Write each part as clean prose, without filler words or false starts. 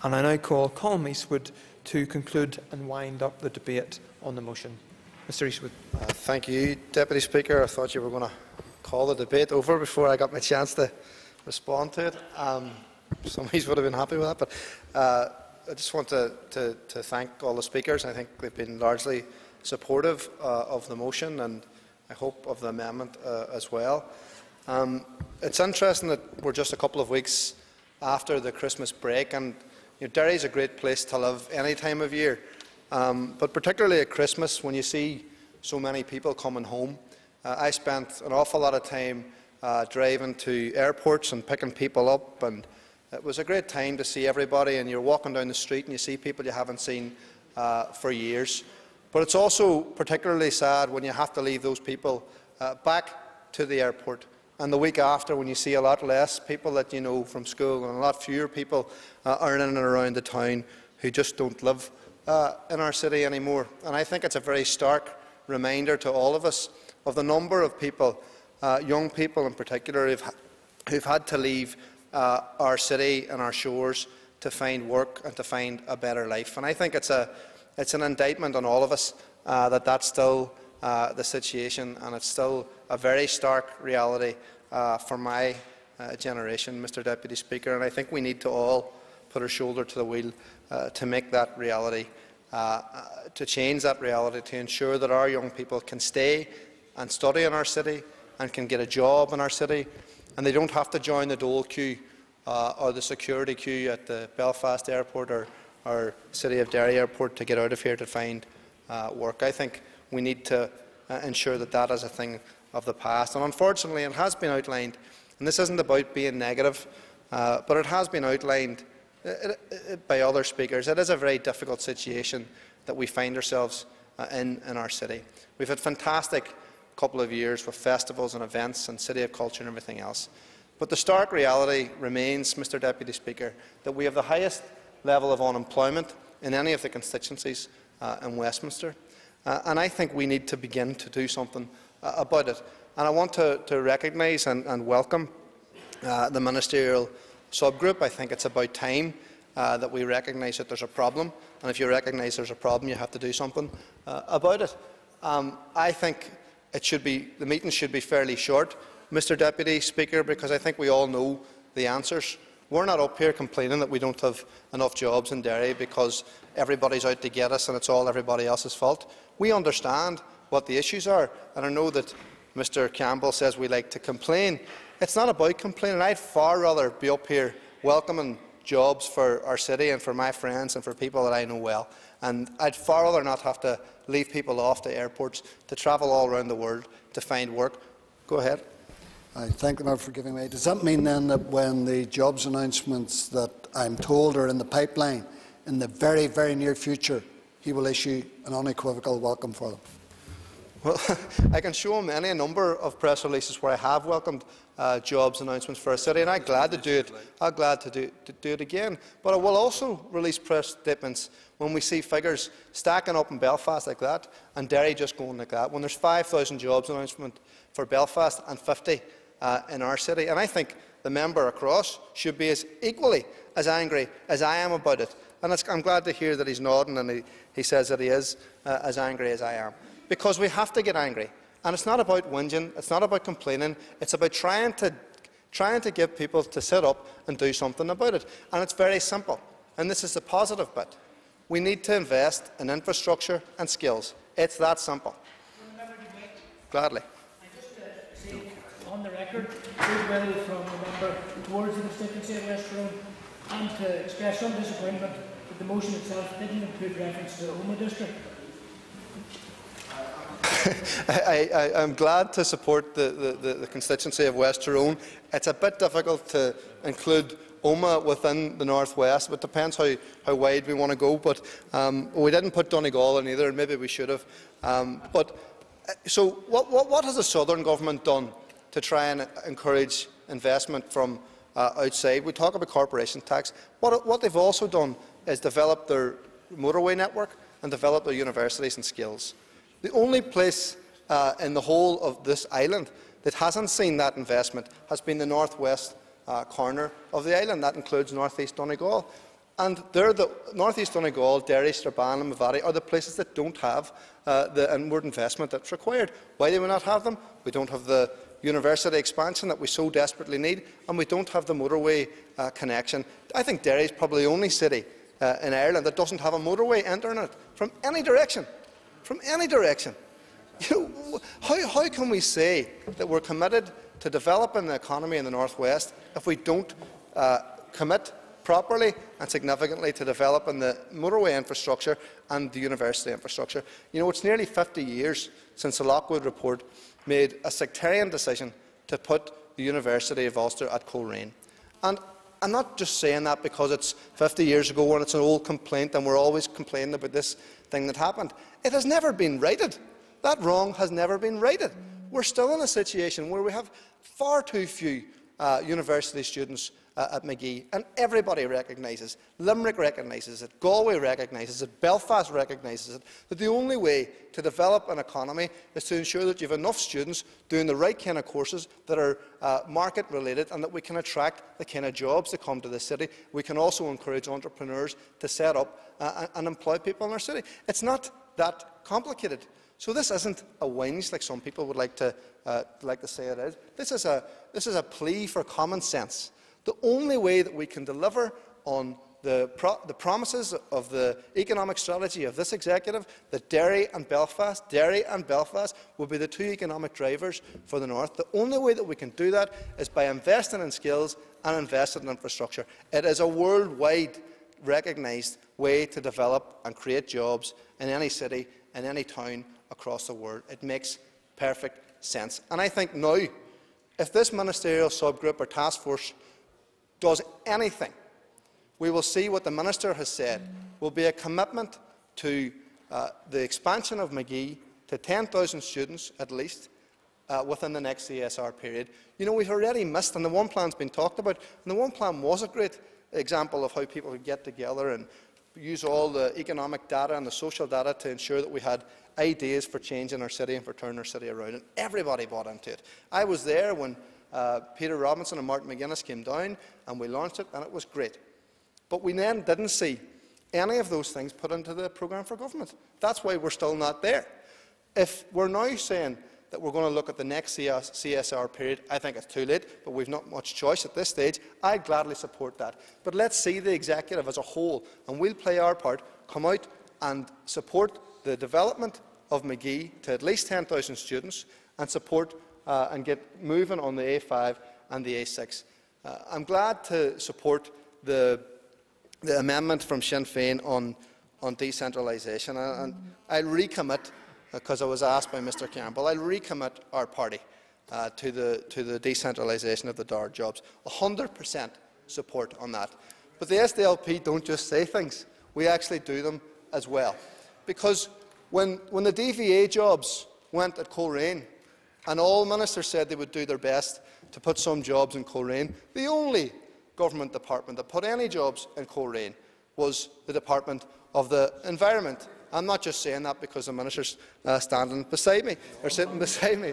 And I now call Colum Eastwood to conclude and wind up the debate on the motion. Mr Eastwood. Thank you, Deputy Speaker. I thought you were going to call the debate over before I got my chance to respond to it. Some of you would have been happy with that, but I just want to thank all the speakers. I think they've been largely supportive of the motion, and I hope of the amendment as well. It's interesting that we're just a couple of weeks after the Christmas break, and Derry is a great place to live any time of year, but particularly at Christmas when you see so many people coming home. I spent an awful lot of time driving to airports and picking people up, and it was a great time to see everybody, and you're walking down the street and you see people you haven't seen for years. But it's also particularly sad when you have to leave those people back to the airport, and the week after when you see a lot less people that you know from school and a lot fewer people are in and around the town who just don't live in our city anymore. And I think it's a very stark reminder to all of us of the number of people, young people in particular, who've had to leave our city and our shores to find work and to find a better life. And I think it's an indictment on all of us that that's still the situation, and it's still a very stark reality for my generation, Mr Deputy Speaker. And I think we need to all put our shoulder to the wheel to make that reality, to change that reality, to ensure that our young people can stay and study in our city and can get a job in our city, and they don't have to join the dole queue or the security queue at the Belfast airport or City of Derry airport to get out of here to find work. I think we need to ensure that that is a thing of the past. And unfortunately, it has been outlined, and this isn't about being negative, but it has been outlined by other speakers. It is a very difficult situation that we find ourselves in our city. We've had fantastic couple of years with festivals and events and City of Culture and everything else. But the stark reality remains, Mr Deputy Speaker, that we have the highest level of unemployment in any of the constituencies in Westminster. And I think we need to begin to do something about it. And I want to recognise and welcome the ministerial subgroup. I think it's about time that we recognise that there's a problem, and if you recognise there's a problem, you have to do something about it. I think the meeting should be fairly short, Mr Deputy Speaker, because I think we all know the answers. We're not up here complaining that we don't have enough jobs in Derry because everybody's out to get us and it's all everybody else's fault. We understand what the issues are, and I know that Mr Campbell says we like to complain. It's not about complaining. I'd far rather be up here welcoming jobs for our city and for my friends and for people that I know well. And I'd far rather not have to leave people off to airports to travel all around the world to find work. Go ahead. I thank the member for giving way. Does that mean then that when the jobs announcements that I'm told are in the pipeline in the very, very near future, he will issue an unequivocal welcome for them? Well, I can show him any number of press releases where I have welcomed jobs announcements for a city, and I'm glad to do it. I'm glad to do it again. But I will also release press statements when we see figures stacking up in Belfast like that, and Derry just going like that. When there's 5,000 jobs announcement for Belfast and 50 in our city, and I think the member across should be equally as angry as I am about it. And I'm glad to hear that he's nodding and he says that he is as angry as I am. Because we have to get angry, and it's not about whinging, it's not about complaining, it's about trying to get people to sit up and do something about it. And it's very simple, and this is the positive bit. We need to invest in infrastructure and skills. It's that simple. Gladly. Say on the record, goodwill from the member towards the constituency of West Tyrone, and to express some disappointment that the motion itself didn't include reference to the Omagh district. I'm glad to support the constituency of West Tyrone. It's a bit difficult to include Omagh within the North West, but it depends how wide we want to go. But we didn't put Donegal in either, and maybe we should have. So what has the Southern Government done to try and encourage investment from outside? We talk about corporation tax. What they've also done is develop their motorway network and develop their universities and skills. The only place in the whole of this island that hasn't seen that investment has been the northwest corner of the island. That includes North East Donegal. And they're the North East Donegal, Derry, Strabane and Mavati are the places that don't have the inward investment that's required. Why do we not have them? We don't have the university expansion that we so desperately need, and we don't have the motorway connection. I think Derry is probably the only city in Ireland that doesn't have a motorway entering it from any direction. From any direction. How can we say that we're committed to developing the economy in the North West if we don't commit properly and significantly to developing the motorway infrastructure and the university infrastructure? It's nearly 50 years since the Lockwood report made a sectarian decision to put the University of Ulster at Coleraine. And I'm not just saying that because it's 50 years ago and it's an old complaint and we're always complaining about this thing that happened. It has never been righted. That wrong has never been righted. We're still in a situation where we have far too few university students at Magee, and everybody recognises, Limerick recognises it, Galway recognises it, Belfast recognises it, that the only way to develop an economy is to ensure that you have enough students doing the right kind of courses that are market related, and that we can attract the kind of jobs that come to the city. We can also encourage entrepreneurs to set up and employ people in our city. It's not that complicated. So this isn't a whinge like some people would like to say it is. This is a plea for common sense. The only way that we can deliver on the promises of the economic strategy of this executive, that Derry and Belfast will be the two economic drivers for the North, the only way that we can do that is by investing in skills and investing in infrastructure. It is a worldwide recognised way to develop and create jobs in any city, in any town across the world. It makes perfect sense. And I think now, if this ministerial subgroup or task force does anything, we will see what the Minister has said will be a commitment to the expansion of Magee to 10,000 students at least within the next CSR period. We've already missed, and the One Plan has been talked about, and the One Plan was a great example of how people could get together and use all the economic data and the social data to ensure that we had ideas for changing our city and for turning our city around, and everybody bought into it. I was there when Peter Robinson and Martin McGuinness came down and we launched it, and it was great. But we then didn't see any of those things put into the programme for government. That's why we're still not there. If we're now saying that we're going to look at the next CSR period, I think it's too late, but we've not much choice at this stage. I'd gladly support that. But let's see the executive as a whole, and we'll play our part, come out and support the development of Magee to at least 10,000 students, and support and get moving on the A5 and the A6. I'm glad to support the amendment from Sinn Féin on decentralisation, and I'll recommit, because I was asked by Mr Campbell, I'll recommit our party to the decentralisation of the DARD jobs. 100% support on that. But the SDLP don't just say things, we actually do them as well. Because when the DVA jobs went at Coleraine, and all ministers said they would do their best to put some jobs in Coleraine, the only government department that put any jobs in Coleraine was the Department of the Environment. I'm not just saying that because the minister's standing beside me, or sitting beside me.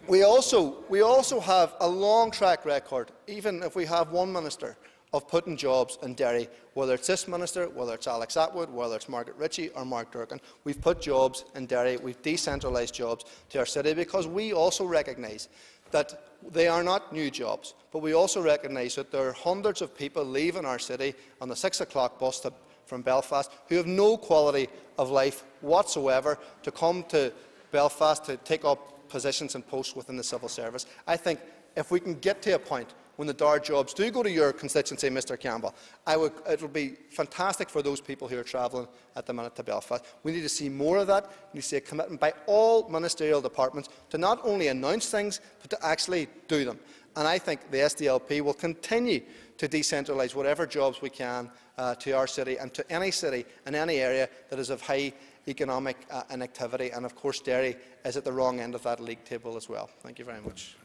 We also have a long track record, even if we have one minister, of putting jobs in Derry, whether it's this minister, whether it's Alex Atwood, whether it's Margaret Ritchie or Mark Durkan. We've put jobs in Derry, we've decentralised jobs to our city, because we also recognise that they are not new jobs, but we also recognise that there are hundreds of people leaving our city on the 6 o'clock bus from Belfast who have no quality of life whatsoever to come to Belfast to take up positions and posts within the civil service. I think if we can get to a point when the DARD jobs do go to your constituency, Mr Campbell, it will be fantastic for those people who are travelling at the minute to Belfast. We need to see more of that. We need to see a commitment by all ministerial departments to not only announce things, but to actually do them. And I think the SDLP will continue to decentralise whatever jobs we can to our city and to any city in any area that is of high economic activity. And of course, Derry is at the wrong end of that league table as well. Thank you very much.